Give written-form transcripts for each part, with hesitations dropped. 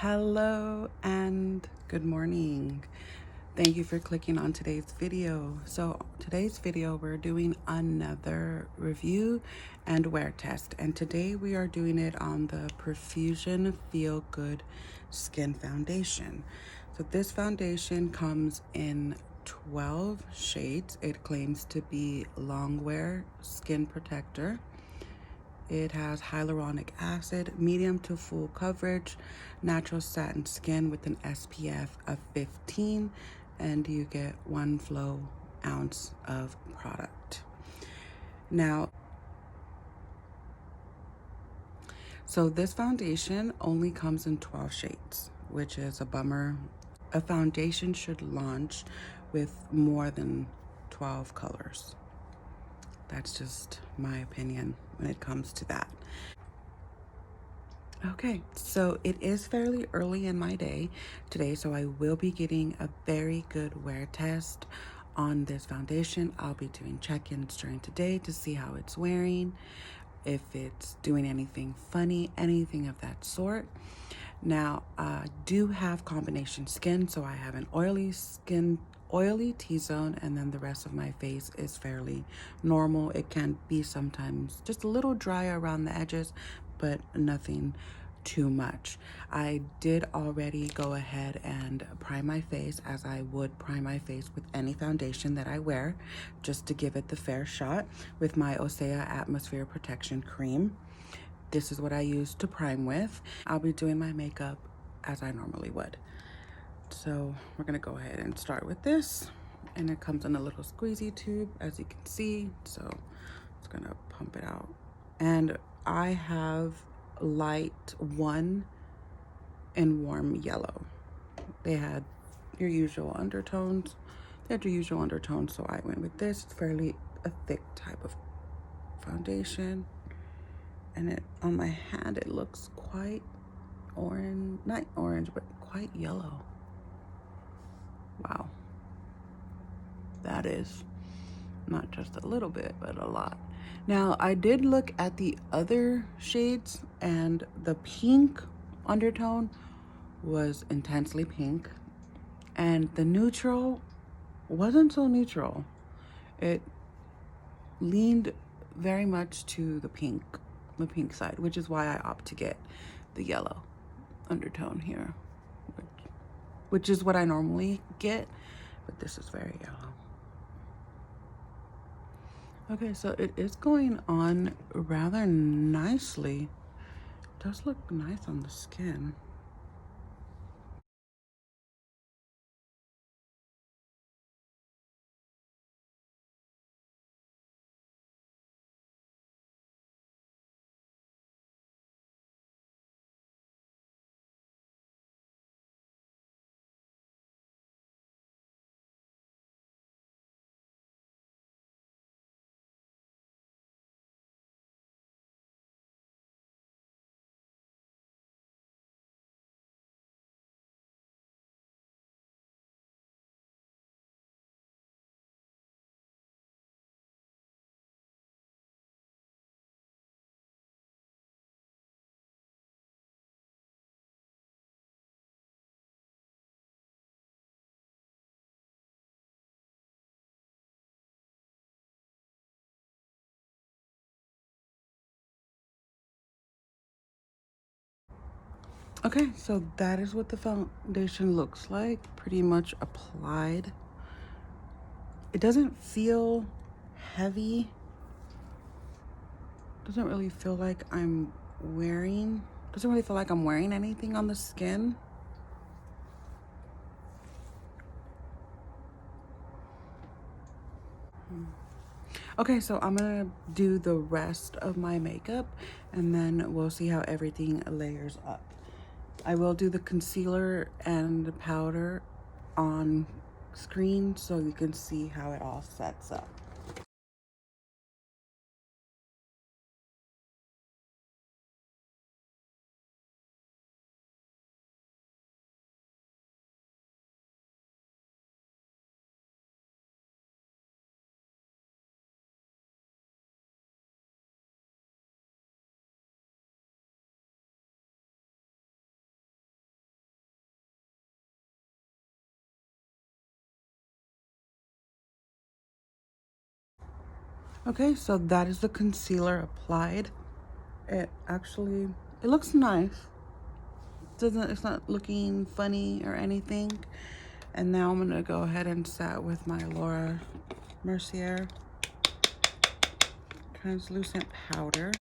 Hello and good morning. Thank you for clicking on today's video. So today's video, we're doing another review and wear test. And today we are doing it on the Profusion Feel Good Skin Foundation. So this foundation comes in 12 shades. It claims to be long wear skin protector. It has hyaluronic acid, medium to full coverage, natural satin skin with an SPF of 15, and you get 1 flow ounce of product. Now, so this foundation only comes in 12 shades, which is a bummer. A foundation should launch with more than 12 colors. That's just my opinion when it comes to that. Okay, so it is fairly early in my day today, so I will be getting a very good wear test on this foundation. I'll be doing check-ins during today to see how it's wearing, if it's doing anything funny, anything of that sort. Now, I do have combination skin, so I have an oily T-zone, and then the rest of my face is fairly normal. It can be sometimes just a little dry around the edges, but nothing too much. I did already go ahead and prime my face as I would prime my face with any foundation that I wear, just to give it the fair shot with my Osea Atmosphere Protection Cream. This is what I use to prime with. I'll be doing my makeup as I normally would. So we're gonna go ahead and start with this. And it comes in a little squeezy tube, as you can see. So it's gonna pump it out. And I have light 1 and warm yellow. They had your usual undertones. They had your usual undertones, so I went with this. It's fairly a thick type of foundation. And it on my hand, it looks quite orange, not orange, but quite yellow. Wow. That is not just a little bit, but a lot. Now, I did look at the other shades, and the pink undertone was intensely pink, and the neutral wasn't so neutral. It leaned very much to the pink side, which is why I opt to get the yellow undertone here, which is what I normally get, but this is very yellow. Okay, so it is going on rather nicely. It does look nice on the skin. Okay, so that is what the foundation looks like, pretty much applied. It doesn't feel heavy. Doesn't really feel like I'm wearing, doesn't really feel like I'm wearing anything on the skin. Okay, so I'm gonna do the rest of my makeup and then we'll see how everything layers up. I will do the concealer and the powder on screen so you can see how it all sets up. Okay, so that is the concealer applied. It looks nice. It's not looking funny or anything. And now I'm gonna go ahead and set with my Laura Mercier translucent powder.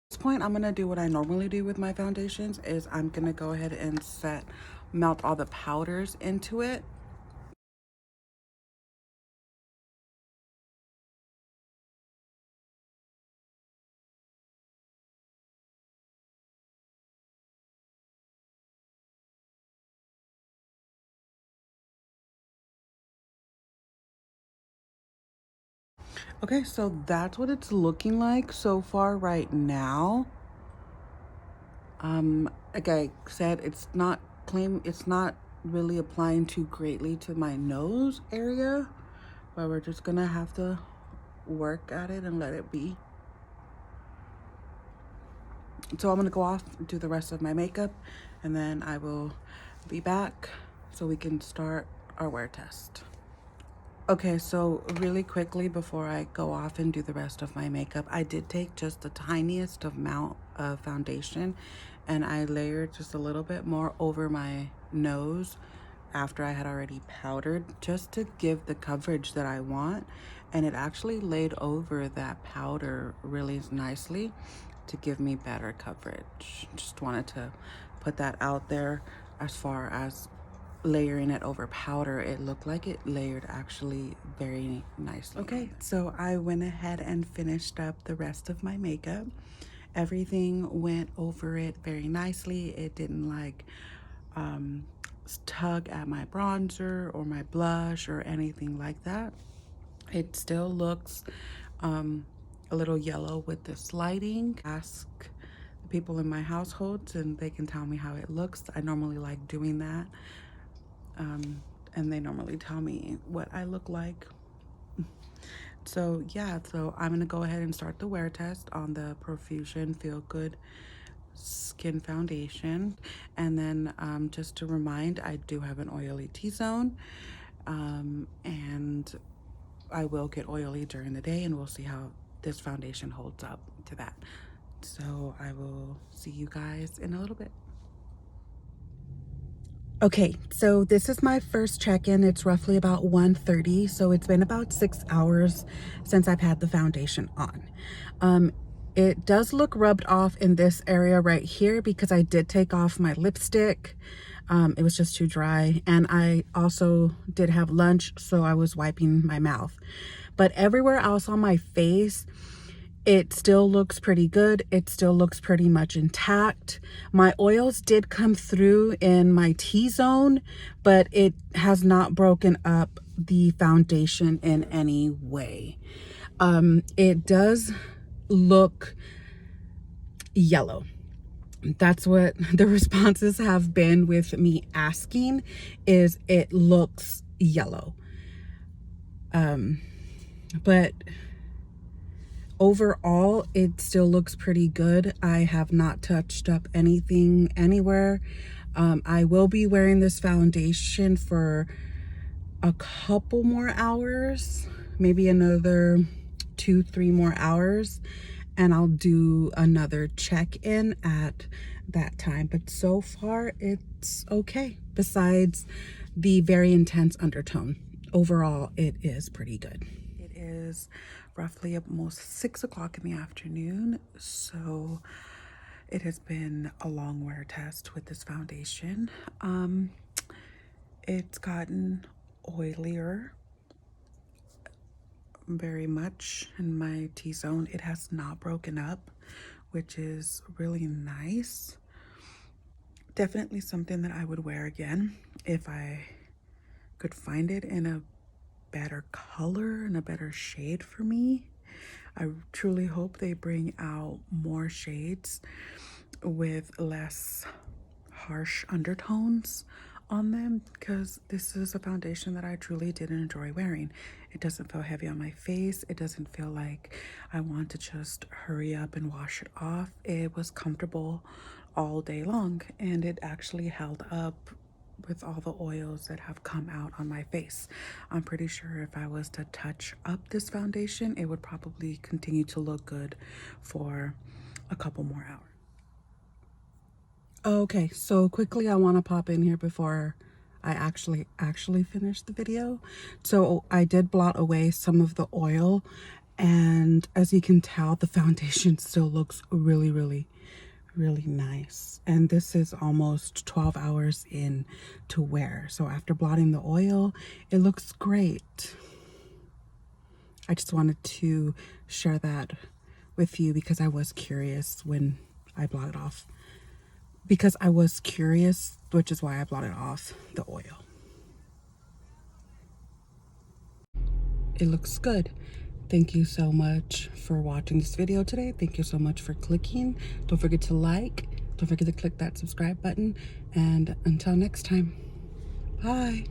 At this point, I'm gonna do what I normally do with my foundations is I'm gonna go ahead and melt all the powders into it. Okay, so that's what it's looking like so far right now. Like I said, it's not really applying too greatly to my nose area, but we're just gonna have to work at it and let it be. So I'm gonna go off and do the rest of my makeup, and then I will be back so we can start our wear test. Okay, so really quickly before I go off and do the rest of my makeup, I did take just the tiniest amount of foundation and I layered just a little bit more over my nose after I had already powdered, just to give the coverage that I want. And it actually laid over that powder really nicely to give me better coverage. Just wanted to put that out there. As far as layering it over powder, it looked like it layered actually very nicely. Okay, so I went ahead and finished up the rest of my makeup. Everything went over it very nicely. It didn't like tug at my bronzer or my blush or anything like that. It still looks a little yellow with this lighting. Ask the people in my household and they can tell me how it looks. I normally like doing that. And they normally tell me what I look like. So yeah, so I'm gonna go ahead and start the wear test on the Profusion Feel Good Skin Foundation. And then just to remind, I do have an oily T-zone, and I will get oily during the day, and we'll see how this foundation holds up to that. So I will see you guys in a little bit. Okay, so this is my first check-in. It's roughly about 1:30, so it's been about 6 hours since I've had the foundation on. It does look rubbed off in this area right here because I did take off my lipstick. It was just too dry, and I also did have lunch, so I was wiping my mouth. But everywhere else on my face, it still looks pretty good. It still looks pretty much intact. My oils did come through in my T-zone, but it has not broken up the foundation in any way. It does look yellow. That's what the responses have been with me asking, is it looks yellow. But overall, it still looks pretty good. I have not touched up anything anywhere. I will be wearing this foundation for a couple more hours, maybe another 2-3 more hours, and I'll do another check-in at that time. But so far, it's okay. Besides the very intense undertone, overall, it is pretty good. It is roughly almost 6 o'clock in the afternoon, so it has been a long wear test with this foundation. It's gotten oilier very much in my T-zone. It has not broken up, which is really nice. Definitely something that I would wear again if I could find it in a better color and a better shade for me. I truly hope they bring out more shades with less harsh undertones on them, because this is a foundation that I truly did enjoy wearing. It doesn't feel heavy on my face. It doesn't feel like I want to just hurry up and wash it off. It was comfortable all day long, and it actually held up with all the oils that have come out on my face. I'm pretty sure if I was to touch up this foundation, it would probably continue to look good for a couple more hours. Okay, so quickly I want to pop in here before I actually finish the video. So I did blot away some of the oil, and as you can tell, the foundation still looks really nice. And this is almost 12 hours in to wear. So after blotting the oil, it looks great. I just wanted to share that with you because I was curious when I blotted off. Because I was curious, which is why I blotted off the oil. It looks good. Thank you so much for watching this video today. Thank you so much for clicking. Don't forget to like. Don't forget to click that subscribe button. And until next time, bye.